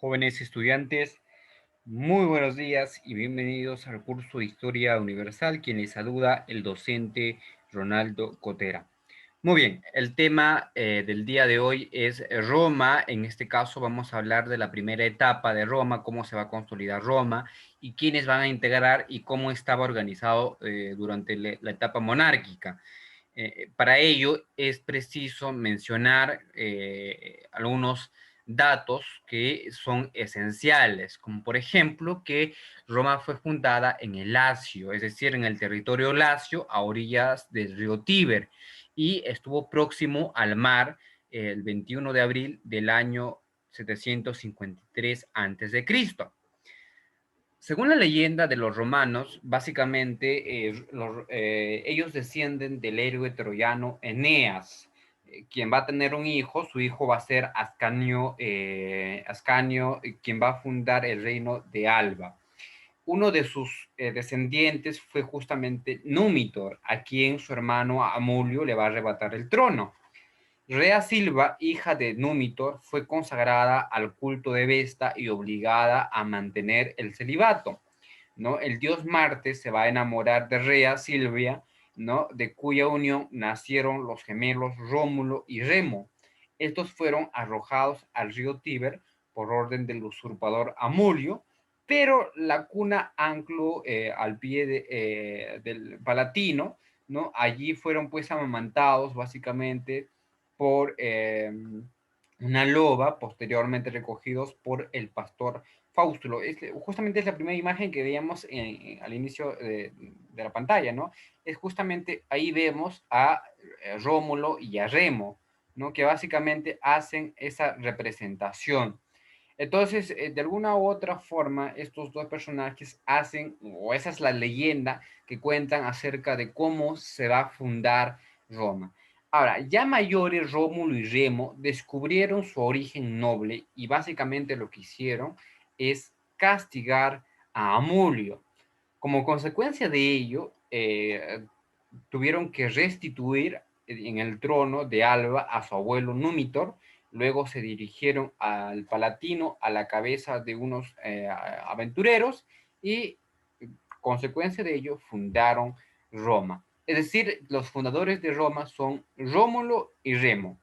Jóvenes estudiantes, muy buenos días y bienvenidos al curso de Historia Universal, quien les saluda el docente Ronaldo Cotera. Muy bien, el tema del día de hoy es Roma. En este caso vamos a hablar de la primera etapa de Roma, cómo se va a consolidar Roma y quiénes van a integrar y cómo estaba organizado durante la etapa monárquica. Para ello es preciso mencionar algunos datos que son esenciales, como por ejemplo que Roma fue fundada en el Lacio, es decir, en el territorio lacio a orillas del río Tíber, y estuvo próximo al mar el 21 de abril del año 753 a.C. Según la leyenda de los romanos, básicamente ellos descienden del héroe troyano Eneas, quien va a tener un hijo. Su hijo va a ser Ascanio, quien va a fundar el reino de Alba. Uno de sus descendientes fue justamente Númitor, a quien su hermano Amulio le va a arrebatar el trono. Rea Silva, hija de Númitor, fue consagrada al culto de Vesta y obligada a mantener el celibato, ¿no? El dios Marte se va a enamorar de Rea Silvia, ¿no? De cuya unión nacieron los gemelos Rómulo y Remo. Estos fueron arrojados al río Tíber por orden del usurpador Amulio, pero la cuna ancló al pie del Palatino, ¿no? Allí fueron pues amamantados básicamente por una loba, posteriormente recogidos por el pastor Faustulo. Justamente es la primera imagen que veíamos al inicio de la pantalla, ¿no? Es justamente ahí vemos a Rómulo y a Remo, ¿no? Que básicamente hacen esa representación. Entonces, de alguna u otra forma, estos dos personajes hacen, o esa es la leyenda que cuentan acerca de cómo se va a fundar Roma. Ahora, ya mayores, Rómulo y Remo descubrieron su origen noble y básicamente lo que hicieron es castigar a Amulio. Como consecuencia de ello, tuvieron que restituir en el trono de Alba a su abuelo Númitor. Luego se dirigieron al Palatino a la cabeza de unos aventureros y, consecuencia de ello, fundaron Roma. Es decir, los fundadores de Roma son Rómulo y Remo.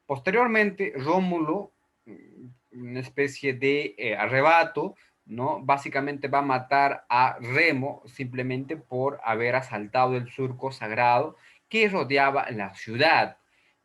Posteriormente, Rómulo, una especie de arrebato, ¿no? Básicamente va a matar a Remo simplemente por haber asaltado el surco sagrado que rodeaba la ciudad,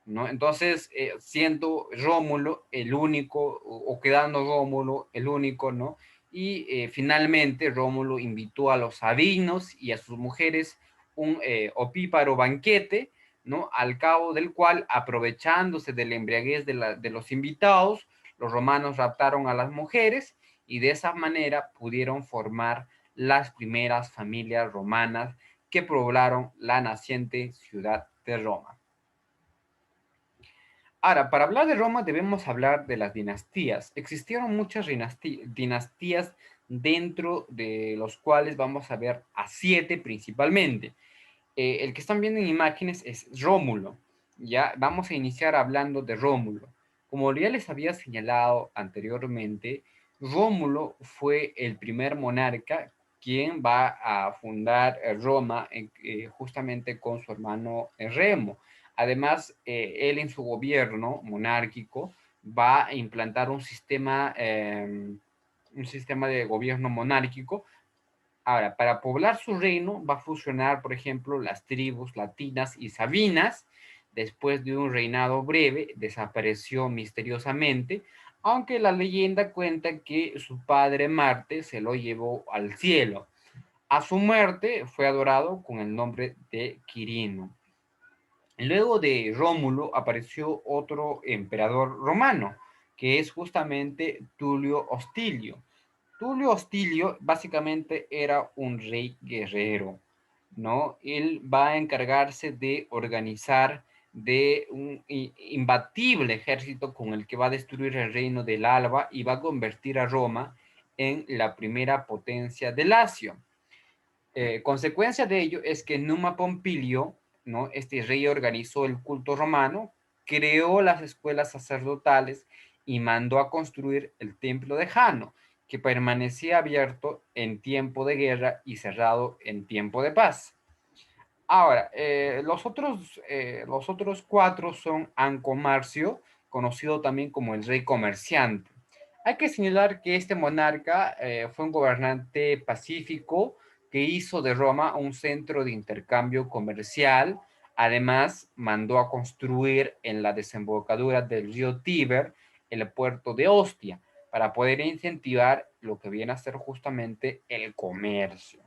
¿no? Entonces, siendo Rómulo el único, o quedando Rómulo el único, ¿no? Y finalmente Rómulo invitó a los sabinos y a sus mujeres un opíparo banquete, ¿no? Al cabo del cual, aprovechándose de la embriaguez de los invitados, los romanos raptaron a las mujeres y de esa manera pudieron formar las primeras familias romanas que poblaron la naciente ciudad de Roma. Ahora, para hablar de Roma debemos hablar de las dinastías. Existieron muchas dinastías dentro de los cuales vamos a ver a 7 principalmente. El que están viendo en imágenes es Rómulo. Ya vamos a iniciar hablando de Rómulo. Como ya les había señalado anteriormente, Rómulo fue el primer monarca quien va a fundar Roma justamente con su hermano Remo. Además, él en su gobierno monárquico va a implantar un sistema de gobierno monárquico. Ahora, para poblar su reino va a fusionar, por ejemplo, las tribus latinas y sabinas. Después de un reinado breve, desapareció misteriosamente, aunque la leyenda cuenta que su padre Marte se lo llevó al cielo. A su muerte fue adorado con el nombre de Quirino. Luego de Rómulo apareció otro emperador romano, que es justamente Tulio Hostilio. Tulio Hostilio básicamente era un rey guerrero, ¿no? Él va a encargarse de organizar de un imbatible ejército con el que va a destruir el reino del Alba y va a convertir a Roma en la primera potencia de Lacio. Consecuencia de ello es que Numa Pompilio, ¿no? Este rey organizó el culto romano, creó las escuelas sacerdotales y mandó a construir el templo de Jano, que permanecía abierto en tiempo de guerra y cerrado en tiempo de paz. Ahora, los otros cuatro son Ancomarcio, conocido también como el rey comerciante. Hay que señalar que este monarca fue un gobernante pacífico que hizo de Roma un centro de intercambio comercial. Además, mandó a construir en la desembocadura del río Tíber el puerto de Ostia para poder incentivar lo que viene a ser justamente el comercio.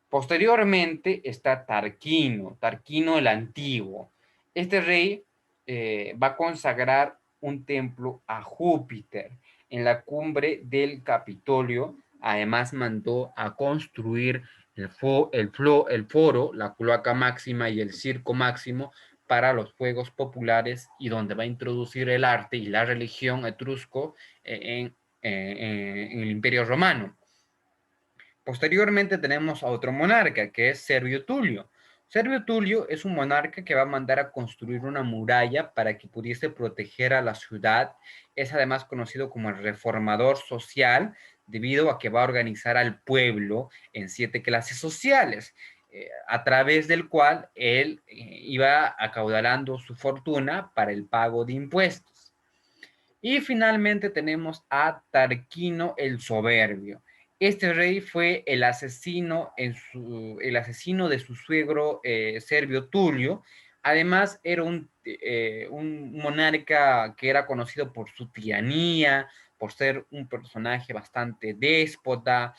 Posteriormente está Tarquino, Tarquino el Antiguo. Este rey va a consagrar un templo a Júpiter en la cumbre del Capitolio. Además mandó a construir el foro, la cloaca máxima y el circo máximo para los Juegos Populares y donde va a introducir el arte y la religión etrusco en el Imperio Romano. Posteriormente tenemos a otro monarca, que es Servio Tulio. Servio Tulio es un monarca que va a mandar a construir una muralla para que pudiese proteger a la ciudad. Es además conocido como el reformador social, debido a que va a organizar al pueblo en 7 clases sociales, a través del cual él iba acaudalando su fortuna para el pago de impuestos. Y finalmente tenemos a Tarquino el Soberbio. Este rey fue el asesino de su suegro Servio Tulio. Además, era un monarca que era conocido por su tiranía, por ser un personaje bastante déspota,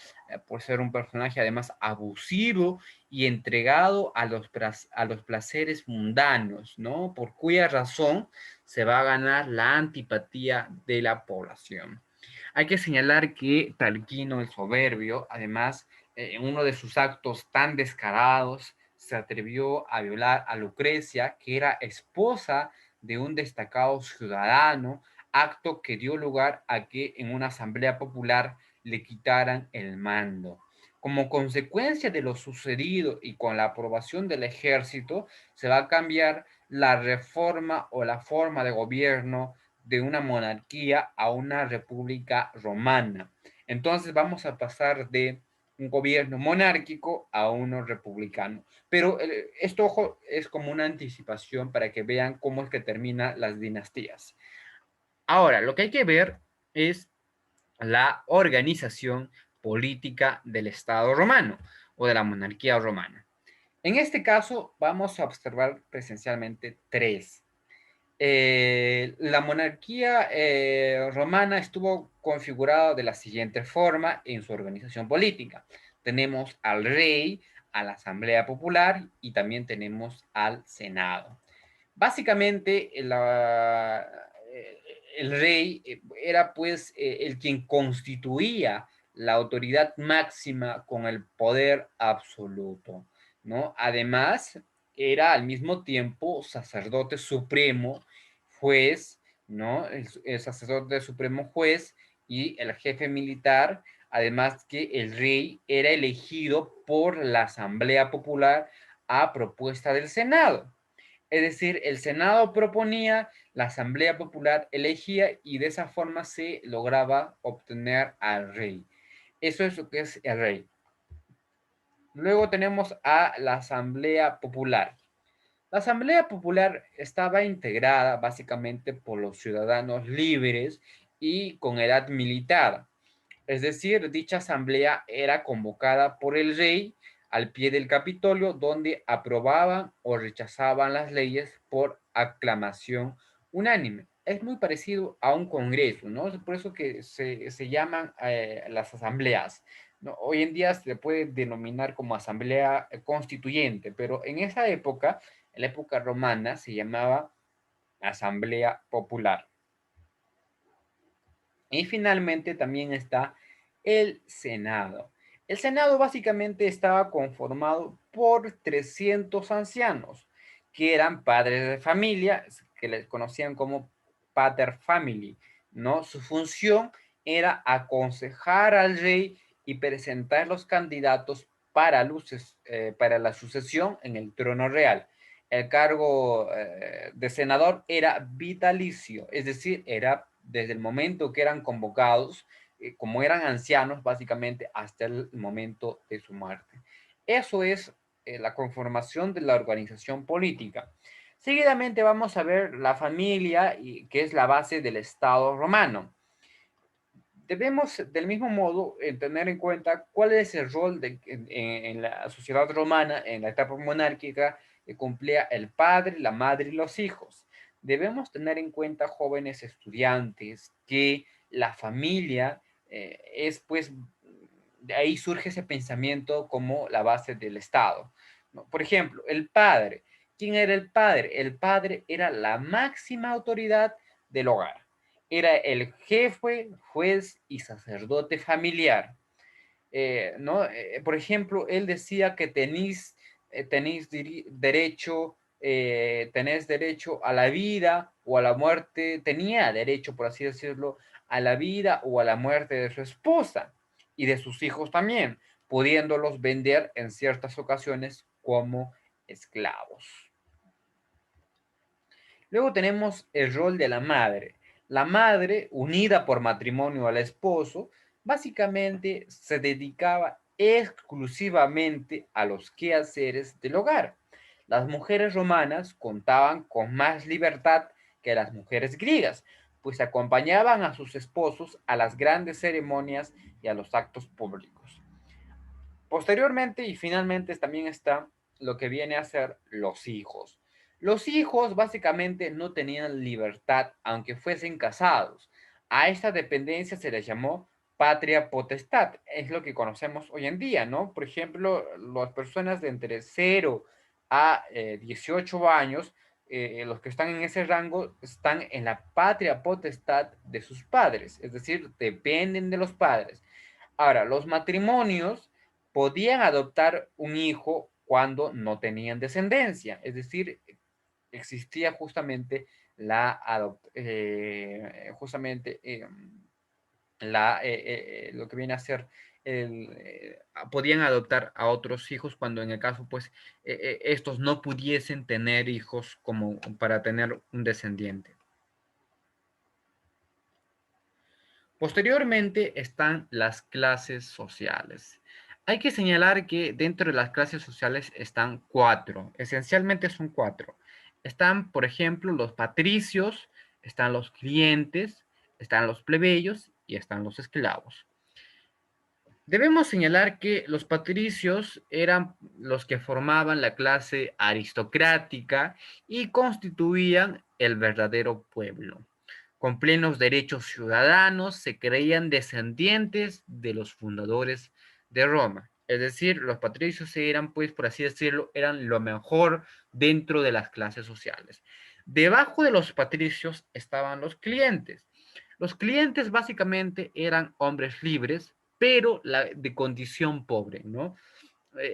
por ser un personaje además abusivo y entregado a los placeres mundanos, ¿no? Por cuya razón se va a ganar la antipatía de la población. Hay que señalar que Talquino el Soberbio, además, en uno de sus actos tan descarados, se atrevió a violar a Lucrecia, que era esposa de un destacado ciudadano, acto que dio lugar a que en una asamblea popular le quitaran el mando. Como consecuencia de lo sucedido y con la aprobación del ejército, se va a cambiar la reforma o la forma de gobierno de una monarquía a una república romana. Entonces vamos a pasar de un gobierno monárquico a uno republicano. Pero esto, ojo, es como una anticipación para que vean cómo es que terminan las dinastías. Ahora, lo que hay que ver es la organización política del Estado romano o de la monarquía romana. En este caso, vamos a observar presencialmente tres. La monarquía romana estuvo configurada de la siguiente forma en su organización política. Tenemos al rey, a la Asamblea Popular y también tenemos al Senado. Básicamente, el rey era pues el quien constituía la autoridad máxima con el poder absoluto, ¿no? Además, era al mismo tiempo sacerdote supremo, juez, ¿no? El sacerdote supremo juez y el jefe militar, además que el rey era elegido por la Asamblea Popular a propuesta del Senado. Es decir, el Senado proponía, la Asamblea Popular elegía y de esa forma se lograba obtener al rey. Eso es lo que es el rey. Luego tenemos a la Asamblea Popular. La Asamblea Popular estaba integrada básicamente por los ciudadanos libres y con edad militar. Es decir, dicha asamblea era convocada por el rey al pie del Capitolio, donde aprobaban o rechazaban las leyes por aclamación unánime. Es muy parecido a un congreso, ¿no? Es por eso que se llaman las asambleas, ¿no? Hoy en día se puede denominar como asamblea constituyente, pero en esa época, en la época romana, se llamaba asamblea popular. Y finalmente también está el Senado. El Senado básicamente estaba conformado por 300 ancianos, que eran padres de familia, que les conocían como pater family, ¿no? Su función era aconsejar al rey y presentar los candidatos para la sucesión en el trono real. El cargo de senador era vitalicio, es decir, era desde el momento que eran convocados, como eran ancianos, básicamente hasta el momento de su muerte. Eso es la conformación de la organización política. Seguidamente vamos a ver la familia, que es la base del Estado romano. Debemos, del mismo modo, tener en cuenta cuál es el rol en la sociedad romana, en la etapa monárquica, que cumplía el padre, la madre y los hijos. Debemos tener en cuenta, jóvenes estudiantes, que la familia es, pues, de ahí surge ese pensamiento como la base del Estado, ¿no? Por ejemplo, el padre. ¿Quién era el padre? El padre era la máxima autoridad del hogar. Era el jefe, juez y sacerdote familiar. ¿No? Por ejemplo, él decía que tenés derecho a la vida o a la muerte, tenía derecho, por así decirlo, a la vida o a la muerte de su esposa y de sus hijos también, pudiéndolos vender en ciertas ocasiones como esclavos. Luego tenemos el rol de la madre. La madre, unida por matrimonio al esposo, básicamente se dedicaba exclusivamente a los quehaceres del hogar. Las mujeres romanas contaban con más libertad que las mujeres griegas, pues acompañaban a sus esposos a las grandes ceremonias y a los actos públicos. Posteriormente y finalmente también está lo que viene a ser los hijos. Los hijos básicamente no tenían libertad aunque fuesen casados. A esta dependencia se les llamó patria potestad. Es lo que conocemos hoy en día, ¿no? Por ejemplo, las personas de entre 0 a 18 años, los que están en ese rango están en la patria potestad de sus padres, es decir, dependen de los padres. Ahora, los matrimonios podían adoptar un hijo cuando no tenían descendencia, es decir, existía justamente justamente lo que viene a ser podían adoptar a otros hijos cuando en el caso pues estos no pudiesen tener hijos como para tener un descendiente. Posteriormente están las clases sociales. Hay que señalar que dentro de las clases sociales están cuatro, esencialmente son cuatro. Están, por ejemplo, los patricios, están los clientes, están los plebeyos y están los esclavos. Debemos señalar que los patricios eran los que formaban la clase aristocrática y constituían el verdadero pueblo. Con plenos derechos ciudadanos, se creían descendientes de los fundadores de Roma. Es decir, los patricios eran, pues, por así decirlo, eran lo mejor dentro de las clases sociales. Debajo de los patricios estaban los clientes. Los clientes básicamente eran hombres libres, pero de condición pobre, ¿no?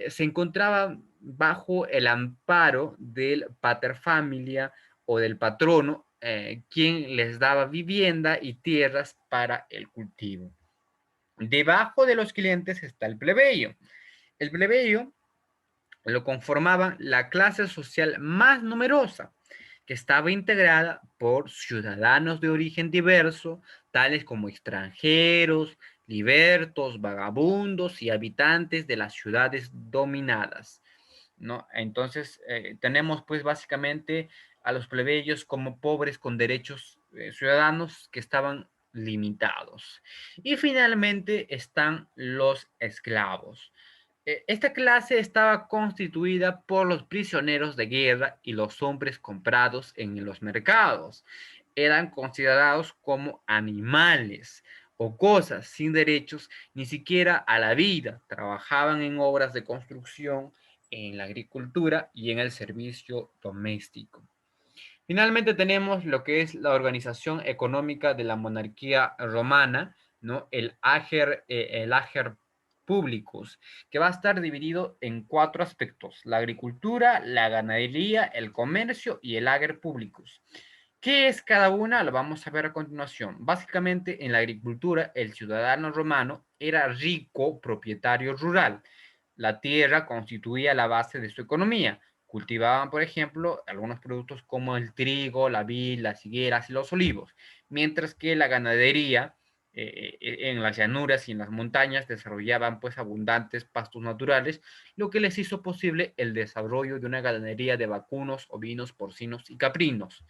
Se encontraban bajo el amparo del pater familia o del patrono, quien les daba vivienda y tierras para el cultivo. Debajo de los clientes está el plebeyo. El plebeyo lo conformaban la clase social más numerosa, que estaba integrada por ciudadanos de origen diverso, tales como extranjeros, libertos, vagabundos y habitantes de las ciudades dominadas, ¿no? Entonces, tenemos pues básicamente a los plebeyos como pobres con derechos ciudadanos que estaban limitados. Y finalmente están los esclavos. Esta clase estaba constituida por los prisioneros de guerra y los hombres comprados en los mercados. Eran considerados como animales o cosas sin derechos ni siquiera a la vida. Trabajaban en obras de construcción, en la agricultura y en el servicio doméstico. Finalmente tenemos lo que es la organización económica de la monarquía romana, ¿no? El ager publicus, que va a estar dividido en cuatro aspectos: la agricultura, la ganadería, el comercio y el ager publicus. ¿Qué es cada una? Lo vamos a ver a continuación. Básicamente, en la agricultura, el ciudadano romano era rico propietario rural. La tierra constituía la base de su economía. Cultivaban, por ejemplo, algunos productos como el trigo, la vid, las higueras y los olivos, mientras que la ganadería en las llanuras y en las montañas desarrollaban pues abundantes pastos naturales, lo que les hizo posible el desarrollo de una ganadería de vacunos, ovinos, porcinos y caprinos.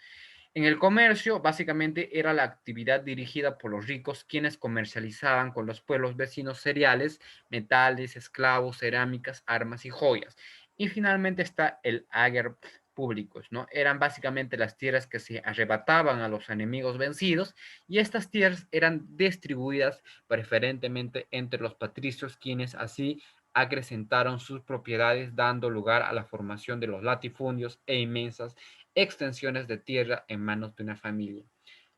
En el comercio, básicamente era la actividad dirigida por los ricos, quienes comercializaban con los pueblos vecinos cereales, metales, esclavos, cerámicas, armas y joyas. Y finalmente está el ager públicos, ¿no? Eran básicamente las tierras que se arrebataban a los enemigos vencidos y estas tierras eran distribuidas preferentemente entre los patricios, quienes así acrecentaron sus propiedades, dando lugar a la formación de los latifundios e inmensas extensiones de tierra en manos de una familia.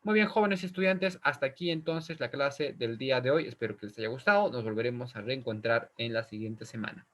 Muy bien, jóvenes estudiantes, hasta aquí entonces la clase del día de hoy. Espero que les haya gustado. Nos volveremos a reencontrar en la siguiente semana.